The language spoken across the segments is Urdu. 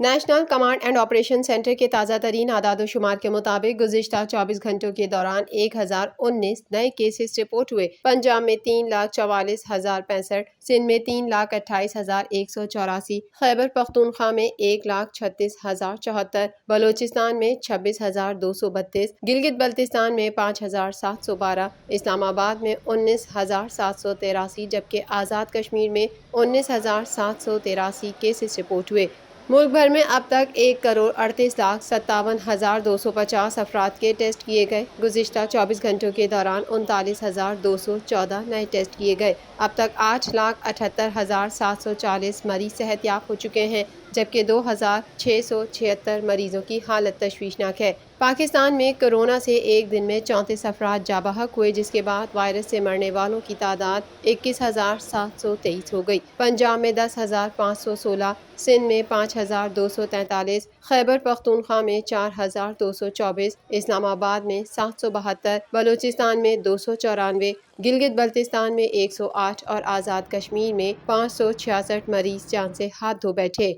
National command and operation centre کے تازہ ترین اعداد و شمار کے مطابق گزشتہ 24 گھنٹوں کے دوران 1019 نئے کیسز رپورٹ ہوئے۔ پنجاب میں 3,44,065، سندھ میں 3,28,184، خیبر پختونخوا میں 1,36,074، بلوچستان میں 26,232، گلگت بلتستان میں 5,712، اسلام آباد میں 19,783، جبکہ آزاد کشمیر میں 19,783 کیسز رپورٹ ہوئے۔ ملک بھر میں اب تک 1,38,57,250 افراد کے ٹیسٹ کیے گئے۔ گزشتہ 24 گھنٹوں کے دوران 39,214 نئے ٹیسٹ کیے گئے۔ اب تک 8,78,740 مریض صحت یاب ہو چکے ہیں، جبکہ 2,676 مریضوں کی حالت تشویشناک ہے۔ پاکستان میں کورونا سے ایک دن میں 34 افراد جاں بحق ہوئے، جس کے بعد وائرس سے مرنے والوں کی تعداد 21,723 ہو گئی۔ پنجاب میں 10,516، سندھ میں 5,243، خیبر پختونخوا میں 4,224، اسلام آباد میں 772، بلوچستان میں 294، گلگت بلتستان میں 108 اور آزاد کشمیر میں 566 مریض جان سے ہاتھ دھو بیٹھے۔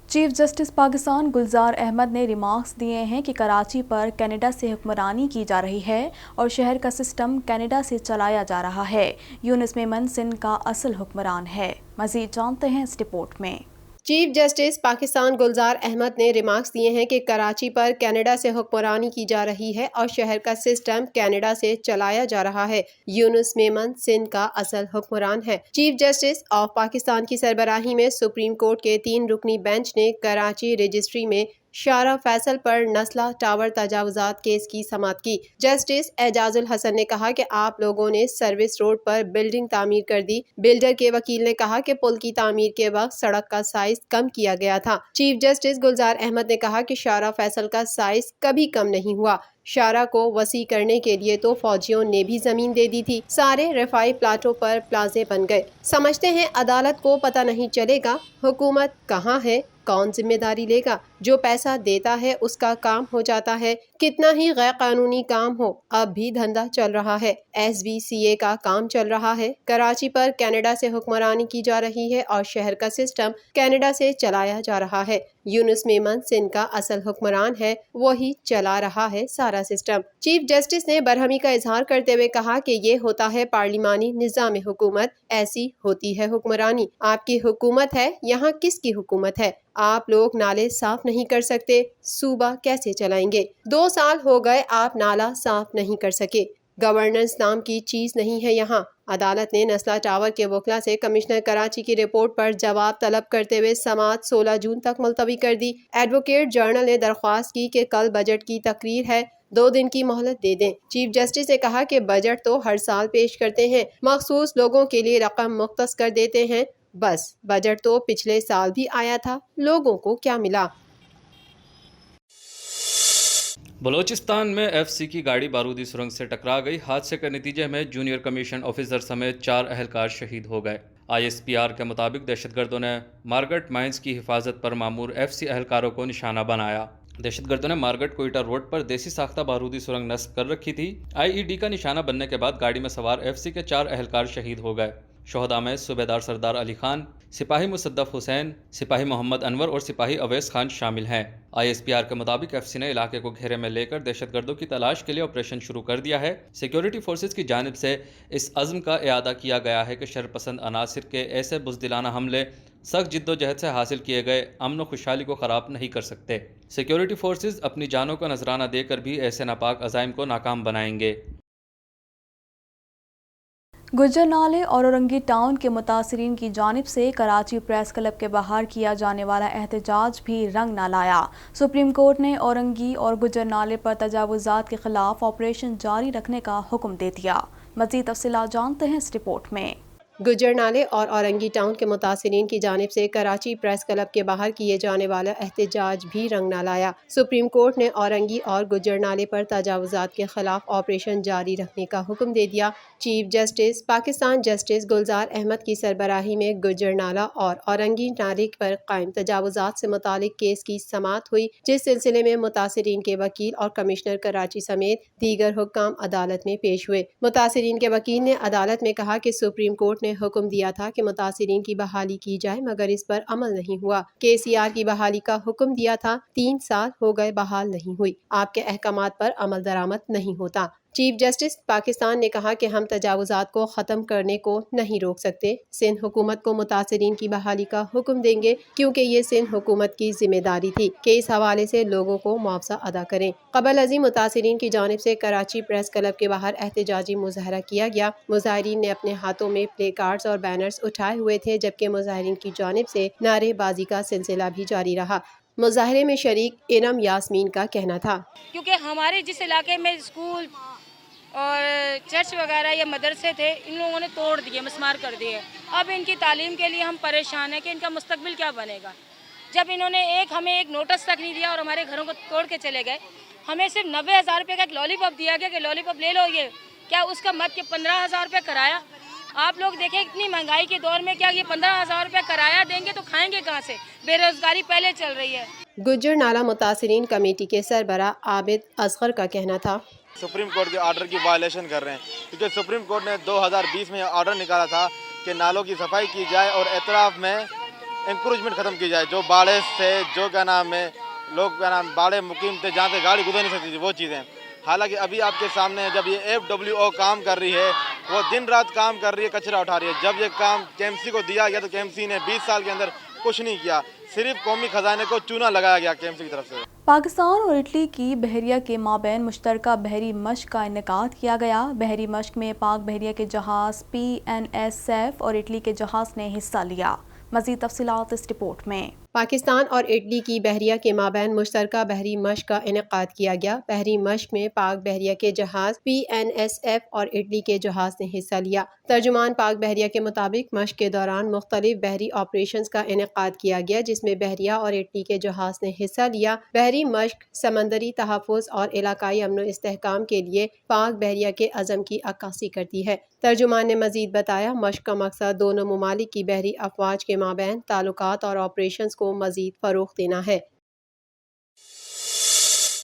چیف جسٹس پاکستان گلزار احمد نے ریمارکس دیے ہیں کہ کراچی پر کینیڈا سے حکمرانی کی جا رہی ہے اور شہر کا سسٹم کینیڈا سے چلایا جا رہا ہے۔ یونس میمن سندھ کا اصل حکمران ہے۔ مزید جانتے ہیں اس رپورٹ میں۔ چیف جسٹس پاکستان گلزار احمد نے ریمارکس دیے ہیں کہ کراچی پر کینیڈا سے حکمرانی کی جا رہی ہے اور شہر کا سسٹم کینیڈا سے چلایا جا رہا ہے۔ یونس میمن سندھ کا اصل حکمران ہے۔ چیف جسٹس آف پاکستان کی سربراہی میں سپریم کورٹ کے 3 رکنی بینچ نے کراچی رجسٹری میں شارع فیصل پر نسلہ ٹاور تجاوزات کیس کی سماعت کی۔ جسٹس اعجاز الحسن نے کہا کہ آپ لوگوں نے سروس روڈ پر بلڈنگ تعمیر کر دی۔ بلڈر کے وکیل نے کہا کہ پل کی تعمیر کے وقت سڑک کا سائز کم کیا گیا تھا۔ چیف جسٹس گلزار احمد نے کہا کہ شارع فیصل کا سائز کبھی کم نہیں ہوا۔ شارع کو وسیع کرنے کے لیے تو فوجیوں نے بھی زمین دے دی تھی۔ سارے رفائی پلاٹوں پر پلازے بن گئے۔ سمجھتے ہیں عدالت کو پتہ نہیں چلے گا حکومت کہاں ہے، کون ذمہ داری لے گا؟ جو پیسہ دیتا ہے اس کا کام ہو جاتا ہے، کتنا ہی غیر قانونی کام ہو اب بھی دھندا چل رہا ہے۔ SBCA کا کام چل رہا ہے۔ کراچی پر کینیڈا سے حکمرانی کی جا رہی ہے اور شہر کا سسٹم کینیڈا سے چلایا جا رہا ہے۔ یونس میمن سندھ کا اصل حکمران ہے، وہی چلا رہا ہے سارا سسٹم۔ چیف جسٹس نے برہمی کا اظہار کرتے ہوئے کہا کہ یہ ہوتا ہے پارلیمانی نظام حکومت، ایسی ہوتی ہے حکمرانی۔ آپ کی حکومت ہے، یہاں کس کی حکومت ہے؟ آپ لوگ نالے صاف نہیں کر سکتے، صوبہ کیسے چلائیں گے؟ 2 سال ہو گئے آپ نالا صاف نہیں کر سکے۔ گورننس نام کی چیز نہیں ہے یہاں۔ عدالت نے نسلہ ٹاور کے وکلا سے کمشنر کراچی کی رپورٹ پر جواب طلب کرتے ہوئے سماعت 16 جون تک ملتوی کر دی۔ ایڈوکیٹ جنرل نے درخواست کی کہ کل بجٹ کی تقریر ہے، 2 دن کی مہلت دے دیں۔ چیف جسٹس نے کہا کہ بجٹ تو ہر سال پیش کرتے ہیں، مخصوص لوگوں کے لیے رقم مختص کر دیتے ہیں، بس بجٹ تو پچھلے سال بھی آیا تھا، لوگوں کو کیا ملا؟ بلوچستان میں FC کی گاڑی بارودی سرنگ سے ٹکرا گئی۔ حادثے کے نتیجے میں جونیئر کمیشن آفیسر سمیت 4 اہلکار شہید ہو گئے۔ ISPR کے مطابق دہشت گردوں نے مارگٹ مائنز کی حفاظت پر مامور FC اہلکاروں کو نشانہ بنایا۔ دہشت گردوں نے مارگٹ کوئٹہ روڈ پر دیسی ساختہ بارودی سرنگ نصب کر رکھی تھی۔ IED کا نشانہ بننے کے بعد گاڑی میں سوار FC کے 4 اہلکار شہید ہو گئے۔ شہداء میں صوبیدار سردار علی خان، سپاہی مصدف حسین، سپاہی محمد انور اور سپاہی اویس خان شامل ہیں۔ ISPR کے مطابق FC نے علاقے کو گھیرے میں لے کر دہشت گردوں کی تلاش کے لیے آپریشن شروع کر دیا ہے۔ سیکیورٹی فورسز کی جانب سے اس عزم کا اعادہ کیا گیا ہے کہ شرپسند عناصر کے ایسے بزدلانہ حملے سخت جد و جہد سے حاصل کیے گئے امن و خوشحالی کو خراب نہیں کر سکتے۔ سیکیورٹی فورسز اپنی جانوں کا نذرانہ دے کر بھی ایسے ناپاک عزائم کو ناکام بنائیں گے۔ گجر نالے اور اورنگی ٹاؤن کے متاثرین کی جانب سے کراچی پریس کلب کے باہر کیا جانے والا احتجاج بھی رنگ نہ لایا۔ سپریم کورٹ نے اورنگی اور گجر نالے پر تجاوزات کے خلاف آپریشن جاری رکھنے کا حکم دے دیا۔ مزید تفصیلات جانتے ہیں اس رپورٹ میں۔ گجر نالے اور اورنگی ٹاؤن کے متاثرین کی جانب سے کراچی پریس کلب کے باہر کیے جانے والا احتجاج بھی رنگ نہ لایا۔ سپریم کورٹ نے اورنگی اور گجر نالے پر تجاوزات کے خلاف آپریشن جاری رکھنے کا حکم دے دیا۔ Chief justice Pakistan justice Gulzar Ahmed کی سربراہی میں گجر نالہ اور اورنگی نالے پر قائم تجاوزات سے متعلق کیس کی سماعت ہوئی، جس سلسلے میں متاثرین کے وکیل اور کمشنر کراچی سمیت دیگر حکام عدالت میں پیش ہوئے۔ متاثرین کے وکیل نے عدالت میں کہا کہ سپریم کورٹ نے حکم دیا تھا کہ متاثرین کی بحالی کی جائے مگر اس پر عمل نہیں ہوا۔ KCR کی بحالی کا حکم دیا تھا، 3 سال ہو گئے بحال نہیں ہوئی۔ آپ کے احکامات پر عمل درآمد نہیں ہوتا۔ چیف جسٹس پاکستان نے کہا کہ ہم تجاوزات کو ختم کرنے کو نہیں روک سکتے۔ سندھ حکومت کو متاثرین کی بحالی کا حکم دیں گے کیونکہ یہ سندھ حکومت کی ذمہ داری تھی کہ اس حوالے سے لوگوں کو معاوضہ ادا کریں۔ قبل ازیں متاثرین کی جانب سے کراچی پریس کلب کے باہر احتجاجی مظاہرہ کیا گیا۔ مظاہرین نے اپنے ہاتھوں میں پلے کارڈز اور بینرز اٹھائے ہوئے تھے جبکہ مظاہرین کی جانب سے نعرے بازی کا سلسلہ بھی جاری رہا۔ مظاہرے میں شریک ارم یاسمین کا کہنا تھا کیونکہ ہمارے جس علاقے میں اسکول اور چرچ وغیرہ یا مدرسے تھے ان لوگوں نے توڑ دیے، مسمار کر دیے۔ اب ان کی تعلیم کے لیے ہم پریشان ہیں کہ ان کا مستقبل کیا بنے گا، جب انہوں نے ہمیں ایک نوٹس تک نہیں دیا اور ہمارے گھروں کو توڑ کے چلے گئے۔ ہمیں صرف 90,000 روپے کا ایک لالی پاپ دیا گیا کہ لالی پاپ لے لو، یہ کیا اس کا مت کہ 15,000 روپے کرایہ۔ آپ لوگ دیکھیں اتنی مہنگائی کے دور میں کیا یہ 15,000 روپے کرایہ دیں گے تو کھائیں گے کہاں سے؟ بے روزگاری پہلے چل رہی ہے۔ گجر نالہ متاثرین کمیٹی کے سربراہ عابد اصغر کا کہنا تھا سپریم کورٹ کے آرڈر کی وائلیشن کر رہے ہیں کیونکہ سپریم کورٹ نے 2020 میں آرڈر نکالا تھا کہ نالوں کی صفائی کی جائے اور اطراف میں انکروچمنٹ ختم کی جائے، جو باڑے سے جو لوگ باڑے مقیم تھے جہاں سے گاڑی گزر نہیں سکتی تھی وہ چیزیں۔ حالانکہ ابھی آپ کے سامنے جب یہ FWO کام کر رہی ہے، وہ دن رات کام کر رہی ہے، کچرا اٹھا رہی ہے۔ جب یہ کام KMC کو دیا گیا تو KMC نے 20 سال کے اندر کچھ نہیں کیا، صرف قومی خزانے کو چونا لگایا گیا KMC کی طرف سے۔ پاکستان اور اٹلی کی بحریہ کے مابین مشترکہ بحری مشق کا انعقاد کیا گیا۔ بحری مشق میں پاک بحریہ کے جہاز PNSF اور اٹلی کے جہاز نے حصہ لیا۔ مزید تفصیلات اس رپورٹ میں۔ پاکستان اور اٹلی کی بحریہ کے مابین مشترکہ بحری مشق کا انعقاد کیا گیا۔ بحری مشق میں پاک بحریہ کے جہاز PNSF اور اٹلی کے جہاز نے حصہ لیا۔ ترجمان پاک بحریہ کے مطابق مشق کے دوران مختلف بحری آپریشنز کا انعقاد کیا گیا جس میں بحریہ اور اٹلی کے جہاز نے حصہ لیا۔ بحری مشق سمندری تحفظ اور علاقائی امن و استحکام کے لیے پاک بحریہ کے عزم کی عکاسی کرتی ہے۔ ترجمان نے مزید بتایا مشق کا مقصد دونوں ممالک کی بحری افواج کے مابین تعلقات اور آپریشنز کو مزید فروغ دینا ہے۔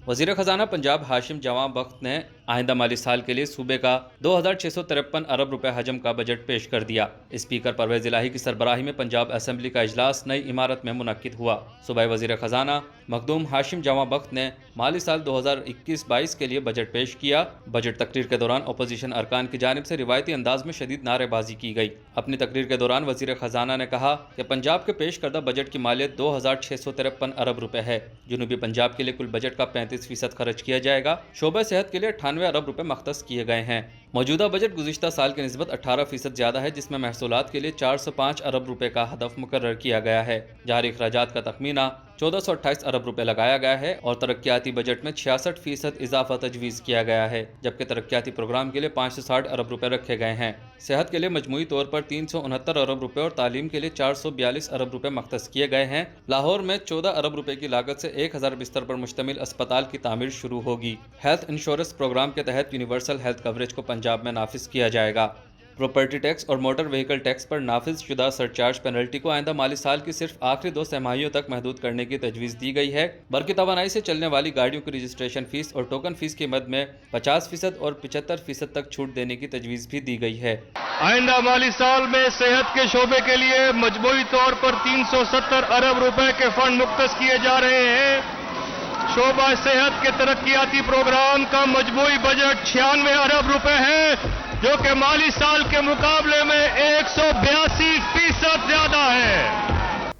وزیر خزانہ پنجاب ہاشم جواں بخت نے آئندہ مالی سال کے لیے صوبے کا 2,653 ارب روپے حجم کا بجٹ پیش کر دیا۔ اسپیکر پرویز الہی کی سربراہی میں پنجاب اسمبلی کا اجلاس نئی عمارت میں منعقد ہوا۔ صوبائی وزیر خزانہ مخدوم ہاشم جواں بخت نے مالی سال 2021-22 کے لیے بجٹ پیش کیا۔ بجٹ تقریر کے دوران اپوزیشن ارکان کی جانب سے روایتی انداز میں شدید نعرے بازی کی گئی۔ اپنی تقریر کے دوران وزیر خزانہ نے کہا کہ پنجاب کے پیش کردہ بجٹ کی مالیت 2,653 ارب روپے ہے۔ جنوبی پنجاب کے لیے کل بجٹ کا 35% خرچ کیا جائے گا۔ شعبہ صحت کے لیے 98 ارب روپے مختص کیے گئے ہیں۔ موجودہ بجٹ گزشتہ سال کی نسبت 18% زیادہ ہے جس میں محصولات کے لیے 405 ارب روپے کا ہدف مقرر کیا گیا ہے۔ جاری اخراجات کا تخمینہ 1428 ارب روپے لگایا گیا ہے اور ترقیاتی بجٹ میں 66% اضافہ تجویز کیا گیا ہے جبکہ ترقیاتی پروگرام کے لیے 560 ارب روپے رکھے گئے ہیں۔ صحت کے لیے مجموعی طور پر 369 ارب روپے اور تعلیم کے لیے 442 ارب روپے مختص کیے گئے ہیں۔ لاہور میں 14 ارب روپے کی لاگت سے 1000 بستر پر مشتمل اسپتال کی تعمیر شروع ہوگی۔ ہیلتھ انشورنس پروگرام کے تحت یونیورسل ہیلتھ کوریج کو پنجاب میں نافذ کیا جائے گا۔ پراپرٹی ٹیکس اور موٹر وہیکل ٹیکس پر نافذ شدہ سرچارج پینلٹی کو آئندہ مالی سال کی صرف آخری 2 سہ-ماہیوں تک محدود کرنے کی تجویز دی گئی ہے۔ برقی توانائی سے چلنے والی گاڑیوں کی رجسٹریشن فیس اور ٹوکن فیس کی مد میں 50% اور 75% تک چھوٹ دینے کی تجویز بھی دی گئی ہے۔ آئندہ مالی سال میں صحت کے شعبے کے لیے مجموعی طور پر 370 ارب روپے کے فنڈ مختص کیے جا رہے ہیں۔ شعبہ صحت کے ترقیاتی پروگرام کا مجموعی بجٹ 96 ارب روپے ہے جو کہ مالی سال کے مقابلے میں 182% زیادہ ہے۔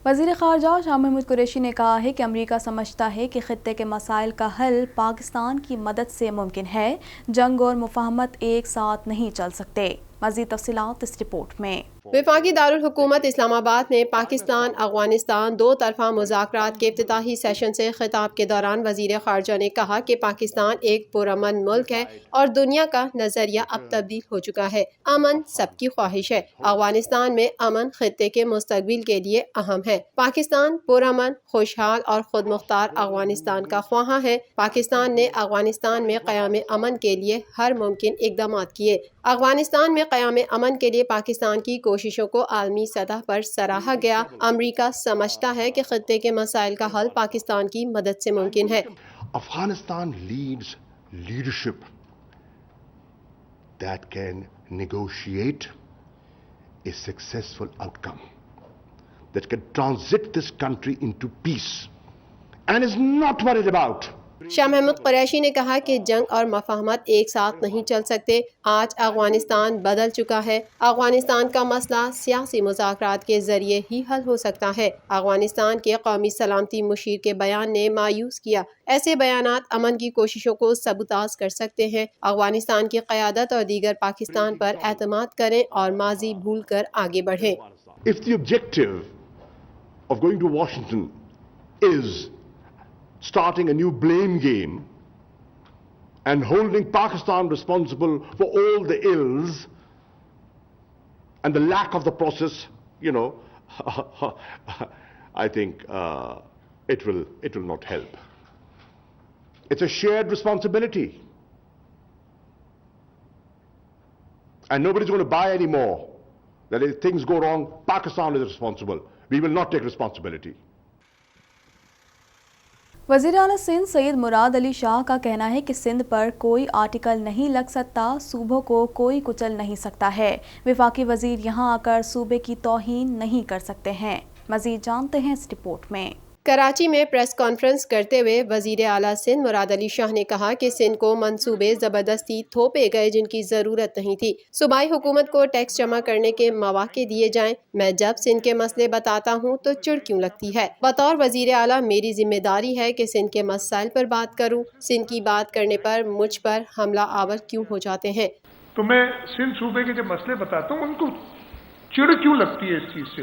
وزیر خارجہ شاہ محمود قریشی نے کہا ہے کہ امریکہ سمجھتا ہے کہ خطے کے مسائل کا حل پاکستان کی مدد سے ممکن ہے۔ جنگ اور مفاہمت ایک ساتھ نہیں چل سکتے۔ مزید تفصیلات اس رپورٹ میں۔ وفاقی دارالحکومت اسلام آباد میں پاکستان افغانستان 2 طرفہ مذاکرات کے افتتاحی سیشن سے خطاب کے دوران وزیر خارجہ نے کہا کہ پاکستان ایک پرامن ملک ہے اور دنیا کا نظریہ اب تبدیل ہو چکا ہے۔ امن سب کی خواہش ہے۔ افغانستان میں امن خطے کے مستقبل کے لیے اہم ہے۔ پاکستان پرامن، خوشحال اور خود مختار افغانستان کا خواہاں ہے۔ پاکستان نے افغانستان میں قیام امن کے لیے ہر ممکن اقدامات کیے۔ افغانستان میں قیام امن کے لیے پاکستان کی کوششوں کو عالمی سطح پر سراہا گیا۔ امریکہ سمجھتا ہے کہ خطے کے مسائل کا حل پاکستان کی مدد سے ممکن ہے۔ Afghanistan leads leadership that can negotiate a successful outcome that can transit this country into peace and is not worried about. Shah Mahmood Qureshi نے کہا کہ جنگ اور مفاہمت ایک ساتھ نہیں چل سکتے. آج افغانستان بدل چکا ہے. افغانستان کا مسئلہ سیاسی مذاکرات کے ذریعے ہی حل ہو سکتا ہے. افغانستان کے قومی سلامتی مشیر کے بیان نے مایوس کیا. ایسے بیانات امن کی کوششوں کو سبوتاژ کر سکتے ہیں. افغانستان کی قیادت اور دیگر پاکستان پر اعتماد کریں اور ماضی بھول کر آگے بڑھیں. If the objective of going to Washington is starting a new blame game and holding Pakistan responsible for all the ills and the lack of the process, I think it will not help. It's a shared responsibility. And nobody's going to buy anymore that if things go wrong, Pakistan is responsible. We will not take responsibility. وزیر اعلیٰ سندھ سید مراد علی شاہ کا کہنا ہے کہ سندھ پر کوئی آرٹیکل نہیں لگ سکتا، صوبوں کو کوئی کچل نہیں سکتا ہے. وفاقی وزیر یہاں آ کر صوبے کی توہین نہیں کر سکتے ہیں. مزید جانتے ہیں اس رپورٹ میں. کراچی میں پریس کانفرنس کرتے ہوئے وزیر اعلیٰ سندھ مراد علی شاہ نے کہا کہ سندھ کو منصوبے زبردستی تھوپے گئے جن کی ضرورت نہیں تھی. صوبائی حکومت کو ٹیکس جمع کرنے کے مواقع دیے جائیں. میں جب سندھ کے مسئلے بتاتا ہوں تو چڑ کیوں لگتی ہے؟ بطور وزیر اعلیٰ میری ذمہ داری ہے کہ سندھ کے مسائل پر بات کروں. سندھ کی بات کرنے پر مجھ پر حملہ آور کیوں ہو جاتے ہیں؟ تو میں سندھ صوبے کے جب مسئلے بتاتا ہوں ان کو چڑ کیوں لگتی ہے اس چیز سے،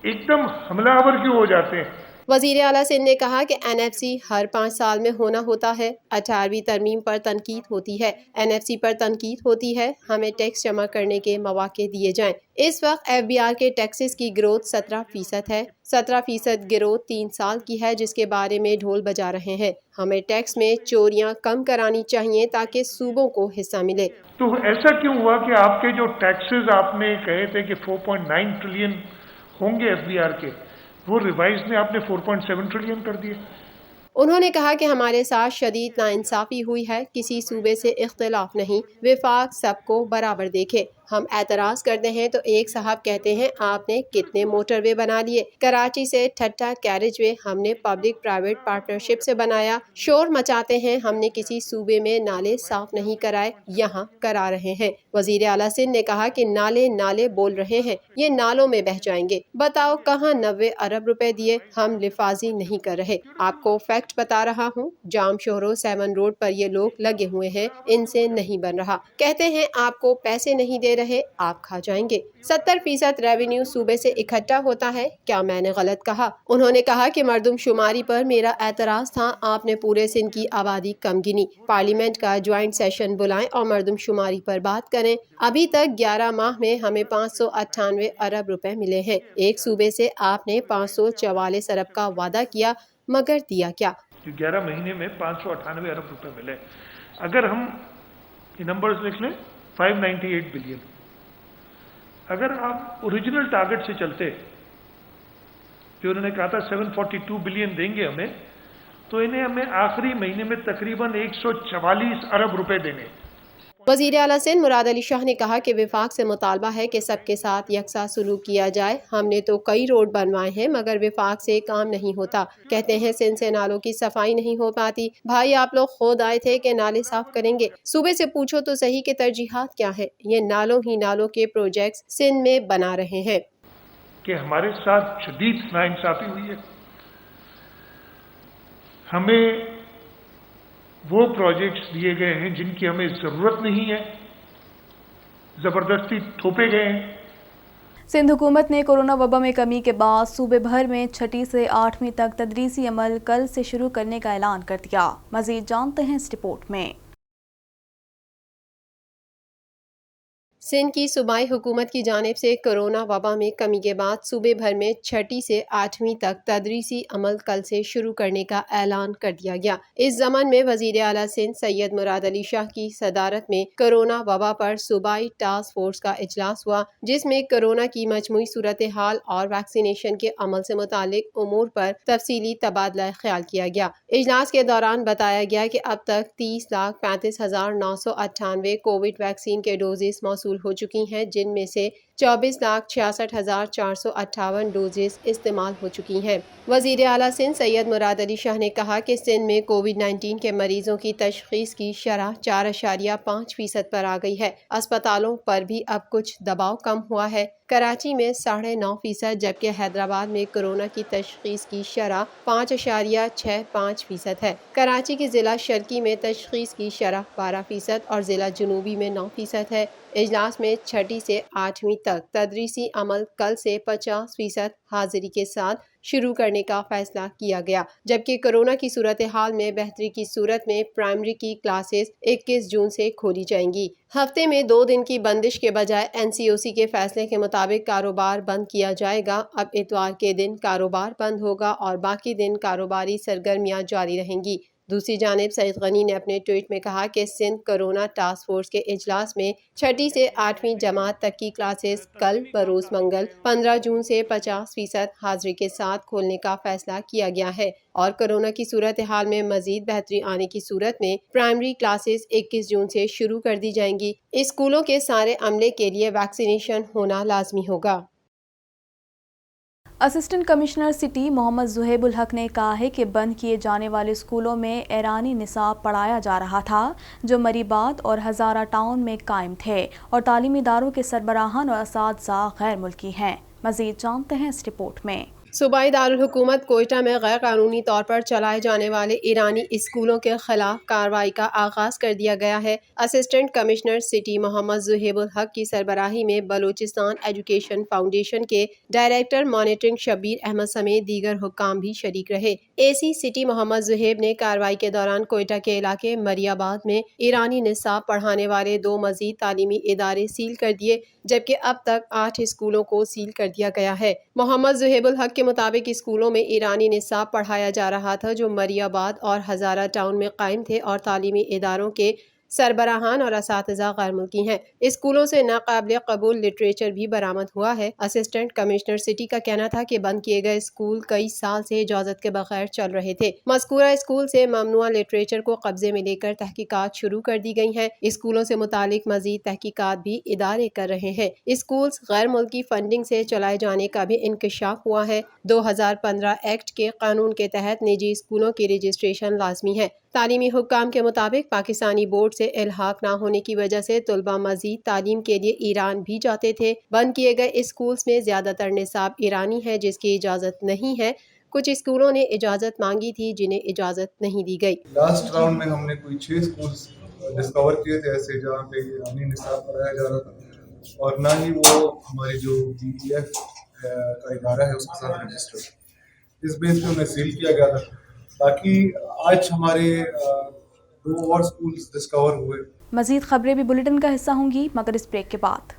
ایک دم حملہ آور کیوں ہو جاتے ہیں؟ وزیر اعلیٰ سندھ نے کہا کہ این ایف سی ہر 5 سال میں ہونا ہوتا ہے. 18ویں ترمیم پر تنقید ہوتی ہے، این ایف سی پر تنقید ہوتی ہے. ہمیں ٹیکس جمع کرنے کے مواقع دیے جائیں. اس وقت ایف بی آر کے ٹیکسز کی گروتھ 17% ہے. 17% گروتھ 3 سال کی ہے جس کے بارے میں ڈھول بجا رہے ہیں. ہمیں ٹیکس میں چوریاں کم کرانی چاہیے تاکہ صوبوں کو حصہ ملے. تو ایسا کیوں ہوا کہ آپ کے جو ٹیکسز آپ نے کہے تھے کہ 4.9 ٹریلین ہوں گے ایف بی آر کے، وہ ریوائز میں آپ نے 4.7 ٹریلین کر دیے؟ انہوں نے کہا کہ ہمارے ساتھ شدید ناانصافی ہوئی ہے. کسی صوبے سے اختلاف نہیں، وفاق سب کو برابر دیکھے. ہم اعتراض کرتے ہیں تو ایک صاحب کہتے ہیں آپ نے کتنے موٹر وے بنا لیے. کراچی سے ٹھٹا کیریج وے ہم نے پبلک پرائیویٹ پارٹنرشپ سے بنایا. شور مچاتے ہیں ہم نے کسی صوبے میں نالے صاف نہیں کرائے، یہاں کرا رہے ہیں. وزیر اعلیٰ سندھ نے کہا کہ نالے بول رہے ہیں، یہ نالوں میں بہہ جائیں گے. بتاؤ کہاں 90 ارب روپے دیے؟ ہم لفاظی نہیں کر رہے، آپ کو فیکٹ بتا رہا ہوں. جام شہروں 7 روڈ پر یہ لوگ لگے ہوئے ہیں، ان سے نہیں بن رہا. کہتے ہیں آپ کو پیسے نہیں دے رہے، آپ کھا جائیں گے. 70% ریونیو صوبے سے اکٹھا ہوتا ہے. کیا میں نے غلط کہا؟ انہوں نے کہا کہ مردم شماری پر میرا اعتراض تھا. آپ نے پورے سندھ کی آبادی کم گنی. پارلیمنٹ کا جوائنٹ سیشن بلائیں اور مردم شماری پر بات کریں. ابھی تک 11 ماہ میں ہمیں 598 ارب روپے ملے ہیں. ایک صوبے سے آپ نے 544 ارب کا وعدہ کیا، مگر دیا کیا؟ 11 مہینے میں 598 ارب روپے ملے. اگر ہم یہ نمبرز لکھ لیں 598 بلین. اگر آپ اوریجنل ٹارگٹ سے چلتے جو انہوں نے کہا تھا 742 بلین دیں گے ہمیں، تو انہیں ہمیں آخری مہینے میں تقریباً 144 ارب روپے دینے. وزیر اعلیٰ سندھ مراد علی شاہ نے کہا کہ وفاق سے مطالبہ ہے کہ سب کے ساتھ یکساں سلوک کیا جائے. ہم نے تو کئی روڈ بنوائے ہیں مگر وفاق سے کام نہیں ہوتا. کہتے ہیں سندھ سے نالوں کی صفائی نہیں ہو پاتی. بھائی آپ لوگ خود آئے تھے کہ نالے صاف کریں گے. صوبے سے پوچھو تو صحیح کہ ترجیحات کیا ہیں. یہ نالوں کے پروجیکٹس سندھ میں بنا رہے ہیں. کہ ہمارے ساتھ شدید ناانصافی ہوئی ہے. ہمیں وہ پروجیکٹس دیے گئے ہیں جن کی ہمیں ضرورت نہیں ہے، زبردستی تھوپے گئے ہیں. سندھ حکومت نے کورونا وبا میں کمی کے بعد صوبے بھر میں 6 سے 8ویں تک تدریسی عمل کل سے شروع کرنے کا اعلان کر دیا. مزید جانتے ہیں اس رپورٹ میں. سندھ کی صوبائی حکومت کی جانب سے کورونا وبا میں کمی کے بعد صوبے بھر میں 6 سے 8ویں تک تدریسی عمل کل سے شروع کرنے کا اعلان کر دیا گیا. اس ضمن میں وزیر اعلیٰ سندھ سید مراد علی شاہ کی صدارت میں کورونا وبا پر صوبائی ٹاسک فورس کا اجلاس ہوا، جس میں کورونا کی مجموعی صورتحال اور ویکسینیشن کے عمل سے متعلق امور پر تفصیلی تبادلہ خیال کیا گیا. اجلاس کے دوران بتایا گیا کہ اب تک 30,35,998 کووڈ ویکسین کے ڈوزز موصول ہو چکی ہیں، جن میں سے 24,66,458 ڈوزز استعمال ہو چکی ہیں۔ وزیر اعلیٰ سندھ سید مراد علی شاہ نے کہا کہ سندھ میں کووڈ-19 کے مریضوں کی تشخیص کی شرح 4.5% پر آ گئی ہے۔ اسپتالوں پر بھی اب کچھ دباؤ کم ہوا ہے۔ کراچی میں 9.5%، جبکہ حیدرآباد میں کورونا کی تشخیص کی شرح 5.65% ہے۔ کراچی کے ضلع شرقی میں تشخیص کی شرح 12% اور ضلع جنوبی میں 9% ہے۔ اجلاس میں 6 سے 8ویں تک تدریسی عمل کل سے 50% حاضری کے ساتھ شروع کرنے کا فیصلہ کیا گیا، جبکہ کورونا کی صورتحال میں بہتری کی صورت میں پرائمری کی کلاسز 21 جون سے کھولی جائیں گی۔ ہفتے میں 2 دن کی بندش کے بجائے NCOC کے فیصلے کے مطابق کاروبار بند کیا جائے گا۔ اب اتوار کے دن کاروبار بند ہوگا اور باقی دن کاروباری سرگرمیاں جاری رہیں گی۔ دوسری جانب سعید غنی نے اپنے ٹویٹ میں کہا کہ سندھ کورونا ٹاسک فورس کے اجلاس میں 6 سے 8ویں جماعت تک کی کلاسز کل بروز منگل 15 جون سے 50% حاضری کے ساتھ کھولنے کا فیصلہ کیا گیا ہے، اور کورونا کی صورتحال میں مزید بہتری آنے کی صورت میں پرائمری کلاسز 21 جون سے شروع کر دی جائیں گی۔ اسکولوں کے سارے عملے کے لیے ویکسینیشن ہونا لازمی ہوگا۔ اسسٹنٹ کمشنر سٹی محمد زہیب الحق نے کہا ہے کہ بند کیے جانے والے اسکولوں میں ایرانی نصاب پڑھایا جا رہا تھا جو مریبات اور ہزارہ ٹاؤن میں قائم تھے، اور تعلیمی اداروں کے سربراہان اور اساتذہ غیر ملکی ہیں۔ مزید جانتے ہیں اس رپورٹ میں۔ صوبائی دارالحکومت کوئٹہ میں غیر قانونی طور پر چلائے جانے والے ایرانی اسکولوں کے خلاف کارروائی کا آغاز کر دیا گیا ہے۔ اسسٹنٹ کمشنر سٹی محمد زہیب الحق کی سربراہی میں بلوچستان ایجوکیشن فاؤنڈیشن کے ڈائریکٹر مانیٹرنگ شبیر احمد سمیت دیگر حکام بھی شریک رہے۔ AC سٹی محمد زہیب نے کارروائی کے دوران کوئٹہ کے علاقے مری آباد میں ایرانی نصاب پڑھانے والے 2 مزید تعلیمی ادارے سیل کر دیے، جبکہ اب تک 8 اسکولوں کو سیل کر دیا گیا ہے۔ محمد زہیب الحق کے مطابق اسکولوں میں ایرانی نصاب پڑھایا جا رہا تھا جو مری آباد اور ہزارہ ٹاؤن میں قائم تھے، اور تعلیمی اداروں کے سربراہان اور اساتذہ غیر ملکی ہیں۔ اسکولوں سے ناقابل قبول لٹریچر بھی برآمد ہوا ہے۔ اسسٹنٹ کمشنر سٹی کا کہنا تھا کہ بند کیے گئے اسکول کئی سال سے اجازت کے بغیر چل رہے تھے۔ مذکورہ اسکول سے ممنوعہ لٹریچر کو قبضے میں لے کر تحقیقات شروع کر دی گئی ہیں۔ اسکولوں سے متعلق مزید تحقیقات بھی ادارے کر رہے ہیں۔ اسکولز غیر ملکی فنڈنگ سے چلائے جانے کا بھی انکشاف ہوا ہے۔ 2015 ایکٹ کے قانون کے تحت نجی اسکولوں کی رجسٹریشن لازمی ہے۔ تعلیمی حکام کے مطابق پاکستانی بورڈ سے الحاق نہ ہونے کی وجہ سے طلبہ مزید تعلیم کے لیے ایران بھی جاتے تھے۔ بند کیے گئے اسکولز میں زیادہ تر نصاب ایرانی ہے جس کی اجازت نہیں ہے۔ کچھ اسکولوں نے اجازت مانگی تھی جنہیں اجازت نہیں دی گئی۔ لاسٹ راؤنڈ میں ہم نے کوئی 6 اسکولز ڈسکور کیے تھے ایسے جہاں پہ ایرانی نصاب پڑھایا جا رہا تھا، اور نہ ہی وہ ہماری جو DEF کا ادارہ ہے اس کے ساتھ رجسٹرڈ۔ اس بیس پہ انہیں سیل کیا گیا تھا۔ باقی آج ہمارے 2 اور اسکولز ڈسکور ہوئے۔ مزید خبریں بھی بلیٹن کا حصہ ہوں گی مگر اس بریک کے بعد۔